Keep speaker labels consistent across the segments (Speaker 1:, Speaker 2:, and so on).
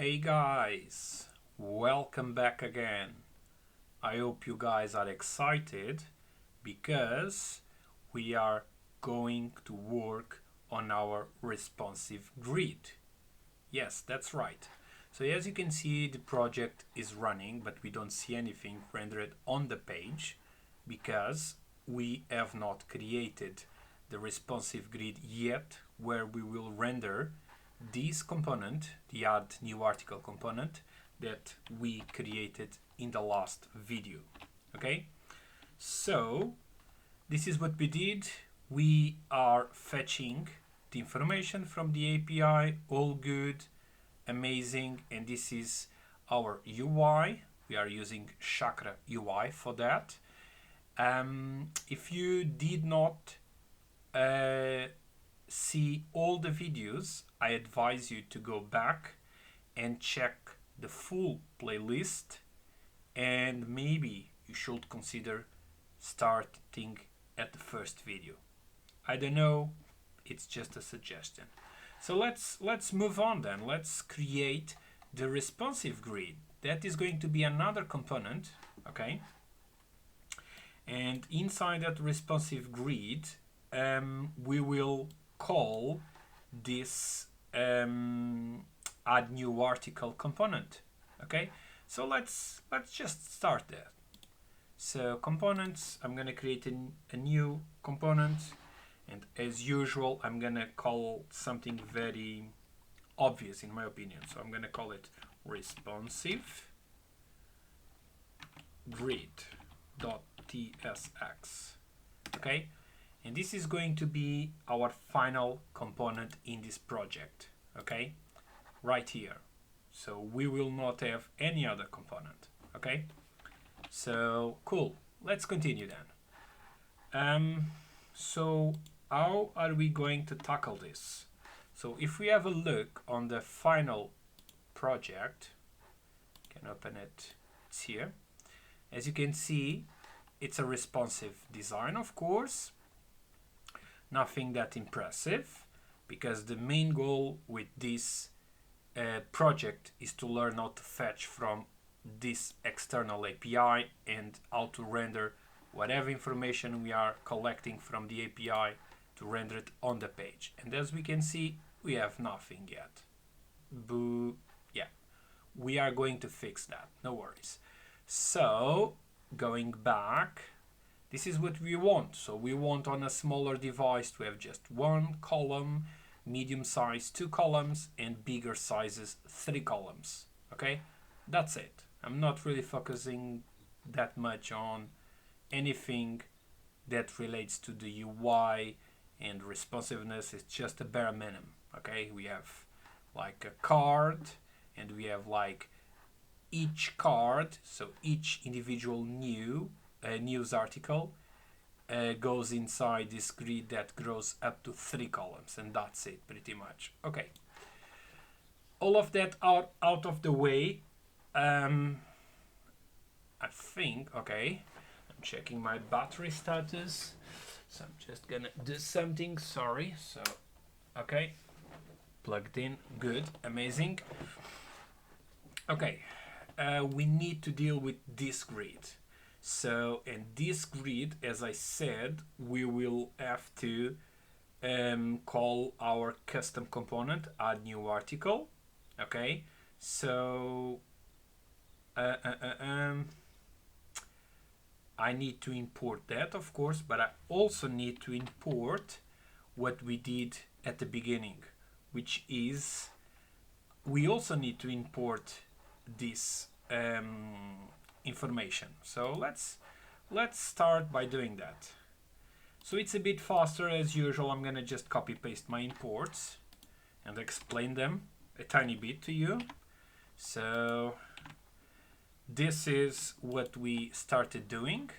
Speaker 1: Hey guys, welcome back again. I hope you guys are excited because we are going to work on our responsive grid. Yes, that's right. So as you can see, the project is running, but we don't see anything rendered on the page because we have not created the responsive grid yet, where we will render this component, the add new article component that we created in the last video. Okay, so this is what we did. We are fetching the information from the API, all good, amazing, and this is our UI. We are using Chakra UI for that. If you did not see all the videos, I advise you to go back and check the full playlist, and maybe you should consider starting at the first video. I don't know, it's just a suggestion. So let's move on then. Let's create the responsive grid. That is going to be another component, okay? And inside that responsive grid, we will call this add new article component. Okay, so let's just start there. So components, I'm gonna create a new component, and as usual I'm gonna call something very obvious in my opinion. So I'm gonna call it responsive grid.tsx. Okay, and this is going to be our final component in this project, okay, right here. So we will not have any other component, okay? So cool, let's continue then. So how are we going to tackle this? So if we have a look on the final project, you can open it, it's here. As you can see, it's a responsive design, of course. Nothing that impressive, because the main goal with this project is to learn how to fetch from this external API and how to render whatever information we are collecting from the API to render it on the page. And as we can see, we have nothing yet. Boo. Yeah, we are going to fix that, no worries. So going back, this is what we want. So we want on a smaller device to have just one column, medium size 2 columns, and bigger sizes 3 columns. Okay, that's it. I'm not really focusing that much on anything that relates to the UI and responsiveness. It's just a bare minimum. Okay, we have like a card, and we have like each card, so each individual news article goes inside this grid that grows up to 3 columns, and that's it pretty much. Okay, all of that out of the way. I think, okay, I'm checking my battery status, so I'm just gonna do something, sorry. So okay, plugged in, good, amazing. Okay, we need to deal with this grid. So in this grid, as I said, we will have to call our custom component add new article. Okay, so I need to import that, of course, but I also need to import what we did at the beginning, which is we also need to import this information. So let's start by doing that. So it's a bit faster as usual. I'm gonna just copy paste my imports and explain them a tiny bit to you. So this is what we started doing.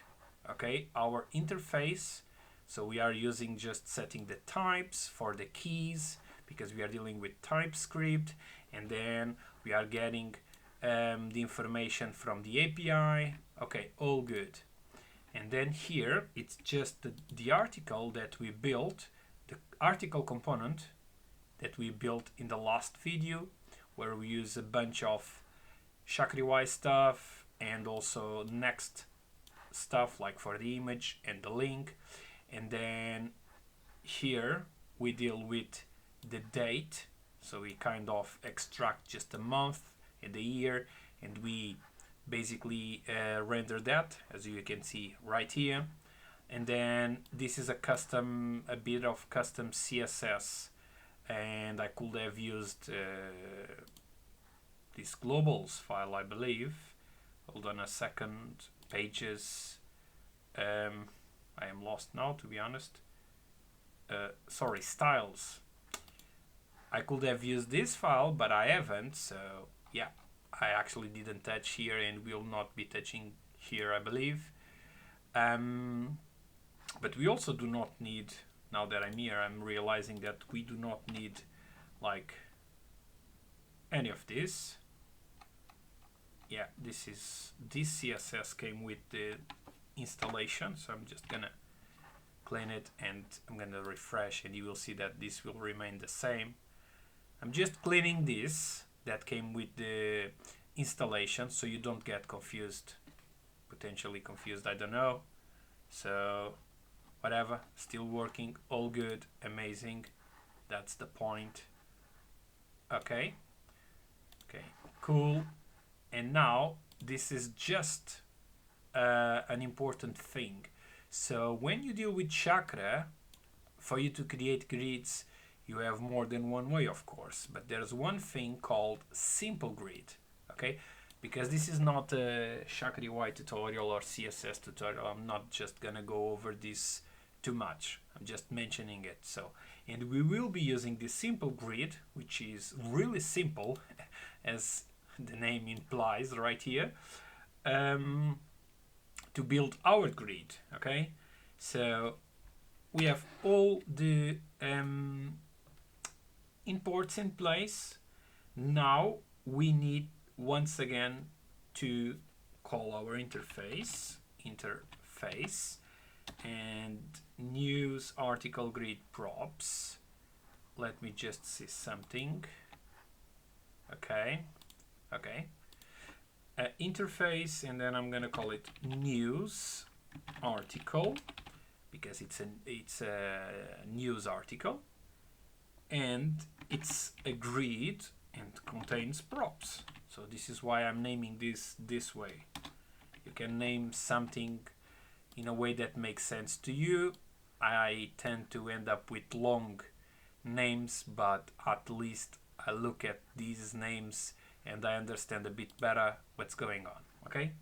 Speaker 1: Okay, our interface. So we are using just setting the types for the keys because we are dealing with TypeScript, and then we are getting the information from the API. Okay, all good. And then here it's just the article that we built, the article component that we built in the last video, where we use a bunch of Chakra UI stuff and also next stuff like for the image and the link. And then here we deal with the date, so we kind of extract just a month and the year, and we basically render that, as you can see right here. And then this is a bit of custom CSS, and I could have used this globals file, I believe. Hold on a second. Pages. I am lost now, to be honest. Sorry, styles. I could have used this file, but I haven't, so yeah, I actually didn't touch here and will not be touching here, I believe. But we also do not need, now that I'm here, I'm realizing that we do not need like any of this. Yeah, this CSS came with the installation, so I'm just gonna clean it and I'm gonna refresh, and you will see that this will remain the same. I'm just cleaning this that came with the installation so you don't get confused, potentially confused, I don't know. So whatever, still working, all good, amazing. That's the point. Okay, cool. And now this is just an important thing. So when you deal with Chakra, for you to create grids, you have more than one way, of course, but there's one thing called simple grid, okay? Because this is not a Chakra UI tutorial or CSS tutorial. I'm not just gonna go over this too much. I'm just mentioning it. So, and we will be using this simple grid, which is really simple, as the name implies right here, to build our grid, okay? So we have all the imports in place. Now we need once again to call our interface, and news article grid props. Let me just see something. Okay. Interface, and then I'm gonna call it news article because it's a news article, and it's a grid and contains props. So this is why I'm naming this way. You can name something in a way that makes sense to you. I tend to end up with long names, but at least I look at these names and I understand a bit better what's going on, okay?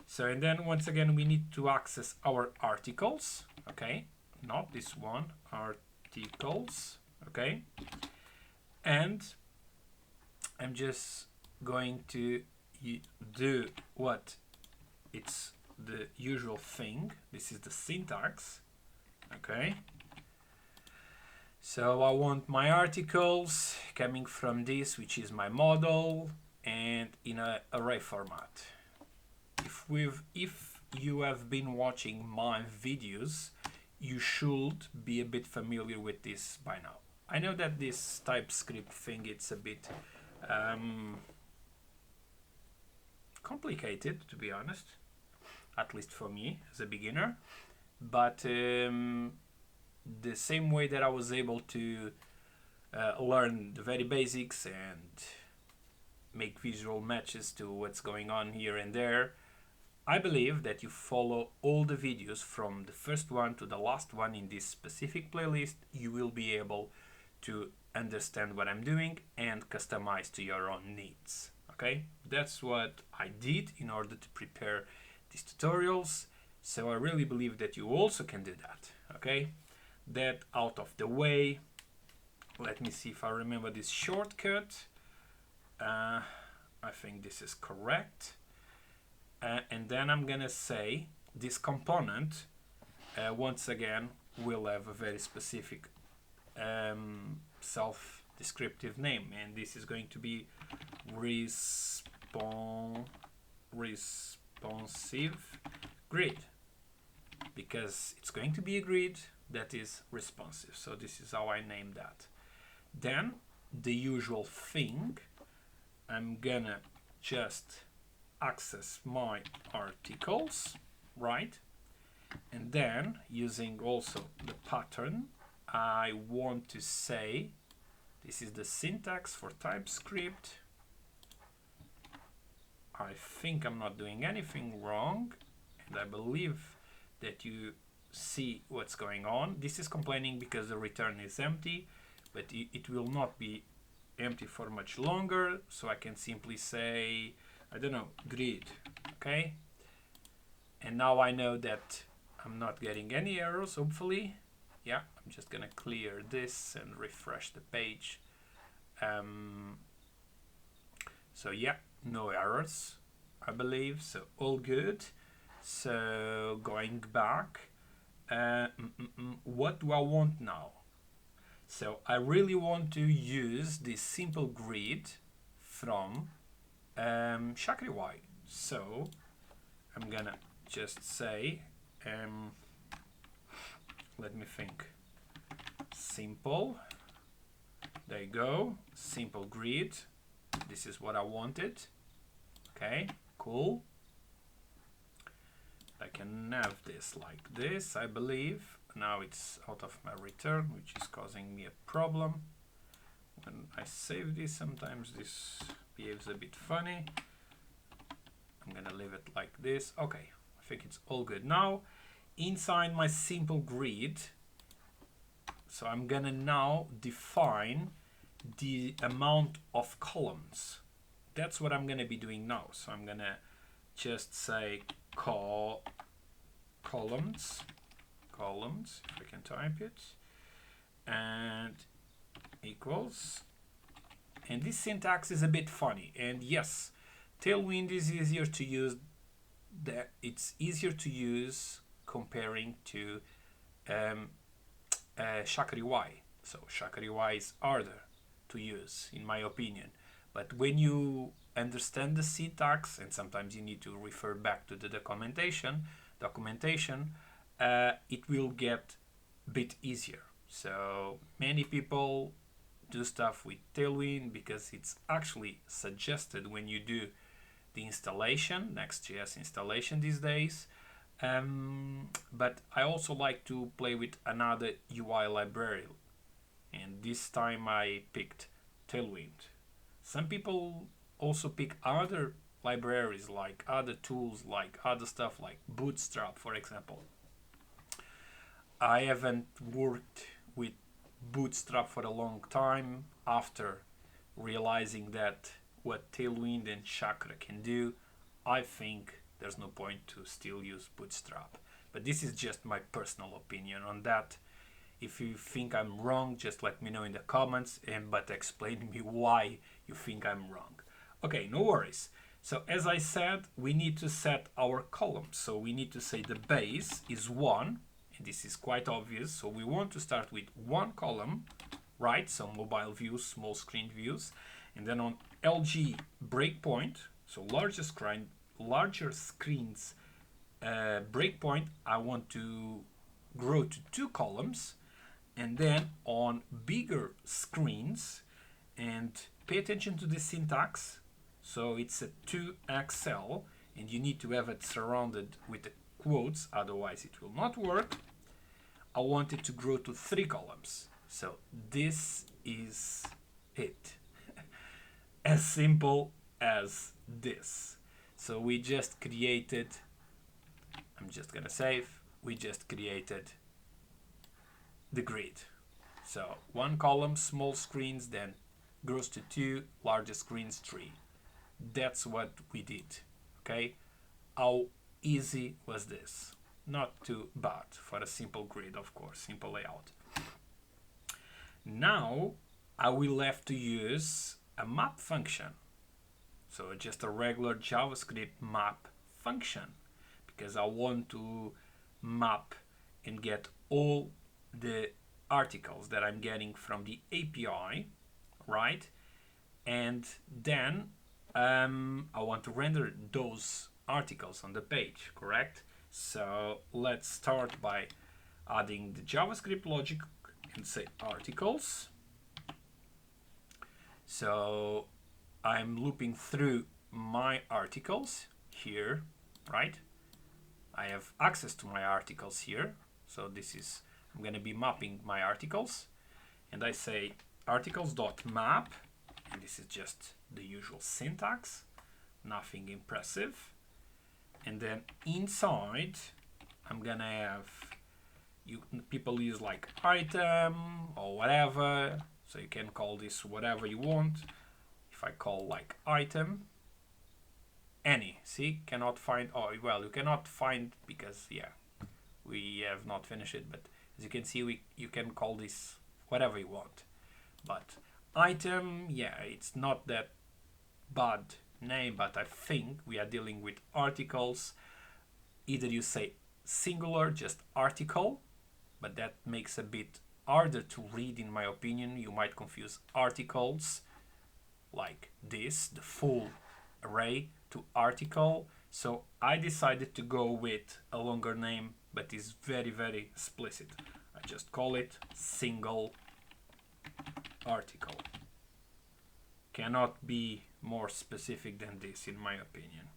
Speaker 1: So, and then once again, we need to access our articles, okay? Not this one, articles, okay? And I'm just going to do what? It's the usual thing. This is the syntax, okay? So I want my articles coming from this, which is my model, and in an array format. If you have been watching my videos, you should be a bit familiar with this by now. I know that this TypeScript thing, it's a bit complicated, to be honest, at least for me as a beginner, but the same way that I was able to learn the very basics and make visual matches to what's going on here and there, I believe that you follow all the videos from the first one to the last one in this specific playlist, you will be able to understand what I'm doing and customize to your own needs. Okay, that's what I did in order to prepare these tutorials, so I really believe that you also can do that. Okay, that out of the way, let me see if I remember this shortcut. I think this is correct, and then I'm gonna say this component once again will have a very specific self-descriptive name, and this is going to be responsive grid, because it's going to be a grid that is responsive. So this is how I name that. Then the usual thing, I'm gonna just access my articles, right? And then using also the pattern, I want to say this is the syntax for TypeScript. I think I'm not doing anything wrong, and I believe that you see what's going on. This is complaining because the return is empty, but it will not be empty for much longer, so I can simply say, I don't know, grid, okay? And now I know that I'm not getting any errors, hopefully. Yeah, I'm just gonna clear this and refresh the page. So yeah, no errors, I believe, so all good. So going back, what do I want now? So I really want to use this simple grid from Chakra UI. So I'm gonna just say, let me think, simple, there you go, simple grid, this is what I wanted, okay, cool. I can have this like this, I believe. Now it's out of my return, which is causing me a problem. When I save this, sometimes this behaves a bit funny. I'm gonna leave it like this. Okay, I think it's all good. Now, inside my simple grid, so I'm gonna now define the amount of columns. That's what I'm gonna be doing now. So I'm gonna just say columns, if I can type it, and equals. And this syntax is a bit funny, and yes, Tailwind is easier to use. It's easier to use comparing to Chakra UI. So Chakra UI is harder to use, in my opinion. But when you understand the syntax, and sometimes you need to refer back to the documentation, it will get a bit easier. So many people do stuff with Tailwind because it's actually suggested when you do the installation, Next.js installation these days. But I also like to play with another UI library, and this time I picked Tailwind. Some people also pick other libraries, like other tools, like other stuff like Bootstrap, for example. I haven't worked with Bootstrap for a long time after realizing that what Tailwind and Chakra can do. I think there's no point to still use Bootstrap. But this is just my personal opinion on that. If you think I'm wrong, just let me know in the comments, but explain me why you think I'm wrong. Okay, no worries. So as I said, we need to set our columns. So we need to say the base is 1, and this is quite obvious. So we want to start with 1 column, right? So mobile views, small screen views, and then on LG breakpoint, so larger screens breakpoint, I want to grow to 2 columns, and then on bigger screens, and pay attention to the syntax. So it's a 2XL, and you need to have it surrounded with the quotes, otherwise it will not work. I want it to grow to 3 columns. So this is it. As simple as this. So we just created, I'm just gonna save, we just created the grid. So 1 column, small screens, then grows to 2, larger screens 3. That's what we did, okay? How easy was this? Not too bad for a simple grid, of course, simple layout. Now I will have to use a map function. So just a regular JavaScript map function, because I want to map and get all the articles that I'm getting from the API, right? And then I want to render those articles on the page, correct? So let's start by adding the JavaScript logic and say articles. So I'm looping through my articles here, right? I have access to my articles here. So this is, I'm going to be mapping my articles. And I say articles.map, and this is just the usual syntax, nothing impressive. And then inside, I'm going to have, people use like item or whatever. So you can call this whatever you want. If I call like item, any, see, cannot find, oh, well, you cannot find because, yeah, we have not finished it, but as you can see, you can call this whatever you want. But item, yeah, it's not that bad name, but I think we are dealing with articles. Either you say singular, just article, but that makes a bit harder to read in my opinion. You might confuse articles like this, the full array, to article. So I decided to go with a longer name, but is very, very explicit. I just call it single article. Cannot be more specific than this in my opinion.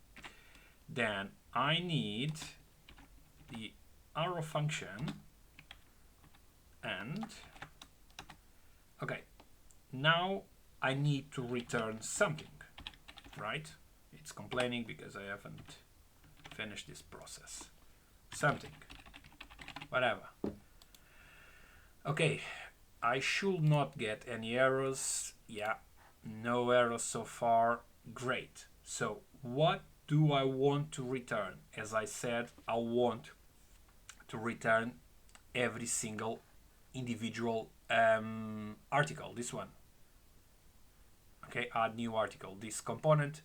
Speaker 1: Then I need the arrow function, and okay, now I need to return something, right? It's complaining because I haven't finished this process. Something, whatever. Okay, I should not get any errors. Yeah, no errors so far. Great. So what do I want to return? As I said, I want to return every single individual article, this one. Okay, add new article. This component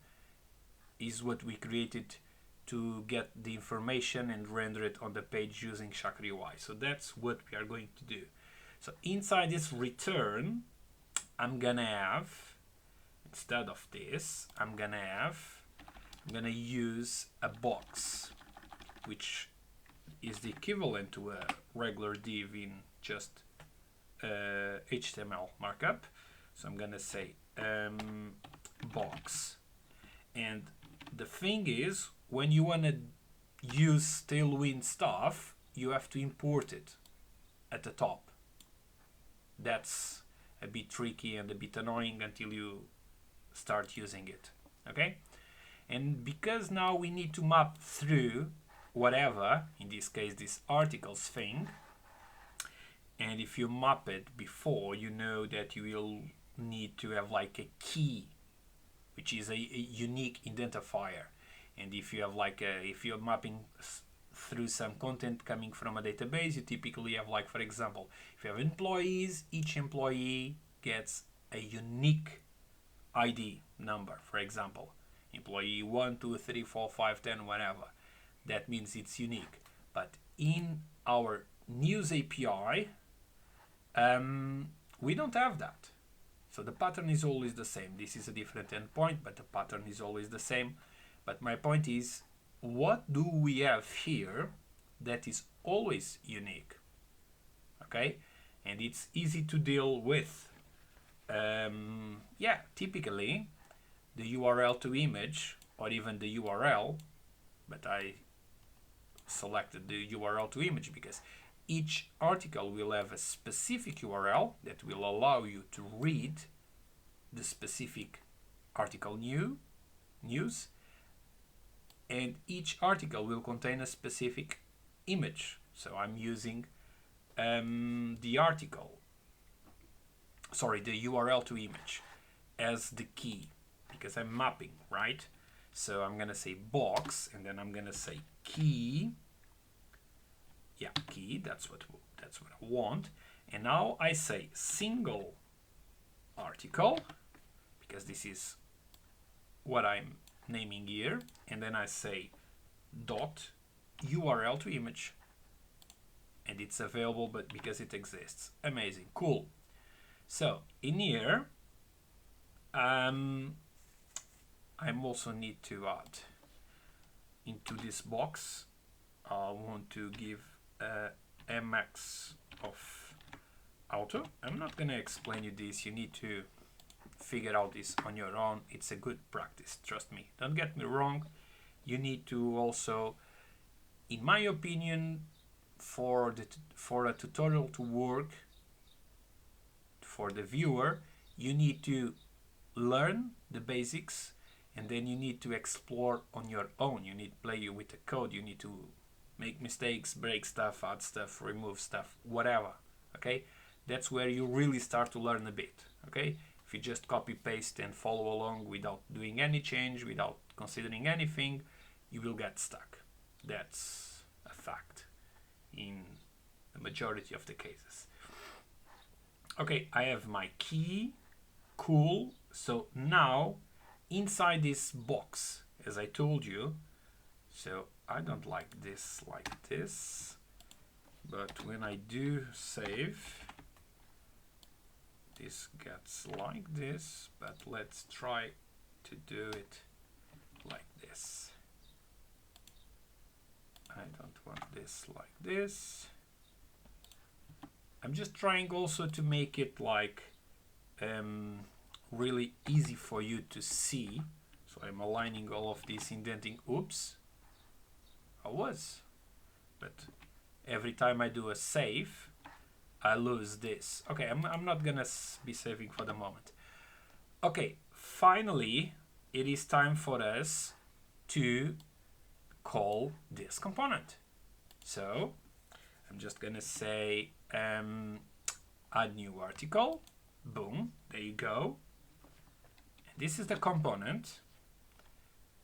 Speaker 1: is what we created to get the information and render it on the page using Chakra UI. So that's what we are going to do. So inside this return, I'm gonna have, instead of this, I'm gonna use a box, which is the equivalent to a regular div in just HTML markup. So I'm gonna say box. And the thing is, when you wanna use Tailwind stuff, you have to import it at the top. That's a bit tricky and a bit annoying until you start using it. Okay? And because now we need to map through whatever, in this case this articles thing, and if you map it before, you know that you will need to have like a key, which is a unique identifier. And if you have like if you're mapping through some content coming from a database, you typically have, like, for example, if you have employees, each employee gets a unique ID number, for example, employee 1, 2, 3, 4, 5, 10, whatever. That means it's unique. But in our news API, we don't have that. So the pattern is always the same. This is a different endpoint, but the pattern is always the same. But my point is, what do we have here that is always unique? Okay, and it's easy to deal with. Yeah, typically the URL to image, or even the URL, but I selected the URL to image because each article will have a specific URL that will allow you to read the specific article news, and each article will contain a specific image. So I'm using the URL to image as the key because I'm mapping, right? So I'm gonna say box, and then I'm gonna say key. Yeah, key. That's what I want. And now I say single article because this is what I'm naming here, and then I say dot URL to image, and it's available but because it exists. Amazing, cool. So in here I also need to add into this box, I want to give a max of auto. I'm not gonna explain you this, you need to figure out this on your own. It's a good practice, trust me. Don't get me wrong, you need to also, in my opinion, for a tutorial to work for the viewer, you need to learn the basics, and then you need to explore on your own. You need to play with the code, you need to make mistakes, break stuff, add stuff, remove stuff, whatever. Okay, that's where you really start to learn a bit. Okay, if you just copy paste and follow along without doing any change, without considering anything, you will get stuck. That's a fact in the majority of the cases. Okay, I have my key. Cool. So now inside this box, as I told you, so I don't like this like this, but when I do save, this gets like this, but let's try to do it like this. I don't want this like this. I'm just trying also to make it like really easy for you to see. So I'm aligning all of this, indenting. Oops, but every time I do a save, I lose this. Okay, I'm not gonna be saving for the moment. Okay, finally, it is time for us to call this component. So I'm just gonna say add new article. Boom, there you go. This is the component,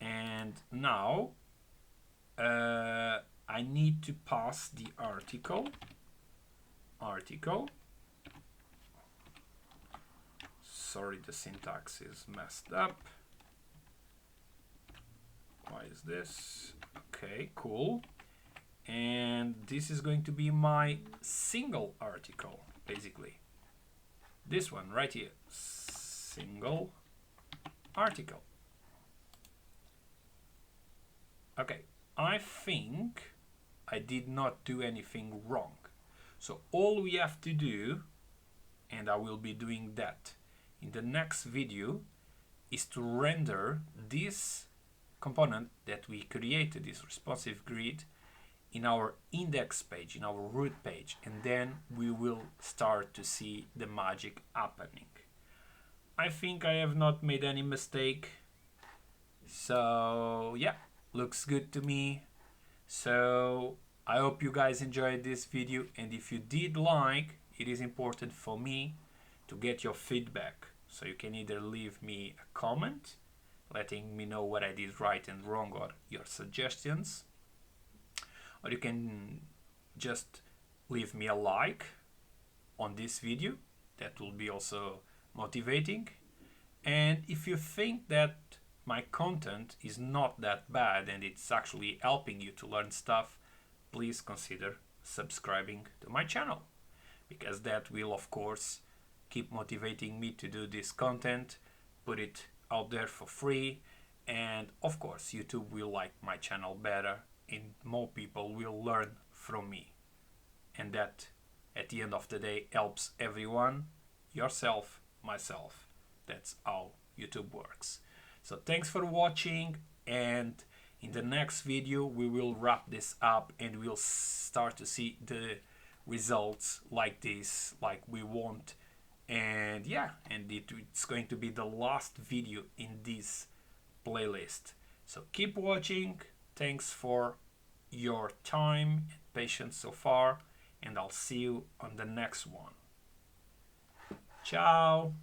Speaker 1: and now I need to pass the article. Sorry, the syntax is messed up. Why is this? Okay, cool. And this is going to be my single article, basically. This one right here, single article. Okay, I think I did not do anything wrong. So all we have to do, and I will be doing that in the next video, is to render this component that we created, this responsive grid, in our index page, in our root page, and then we will start to see the magic happening. I think I have not made any mistake, so yeah, looks good to me. So I hope you guys enjoyed this video, and if you did like, it is important for me to get your feedback. So you can either leave me a comment letting me know what I did right and wrong, or your suggestions, or you can just leave me a like on this video. That will be also motivating. And if you think that my content is not that bad and it's actually helping you to learn stuff, please consider subscribing to my channel, because that will of course keep motivating me to do this content, put it out there for free, and of course YouTube will like my channel better and more people will learn from me, and that at the end of the day helps everyone, yourself, myself. That's how YouTube works. So thanks for watching, and in the next video we will wrap this up and we'll start to see the results like this, like we want. And yeah, and it's going to be the last video in this playlist. So keep watching. Thanks for your time and patience so far, and I'll see you on the next one. Ciao.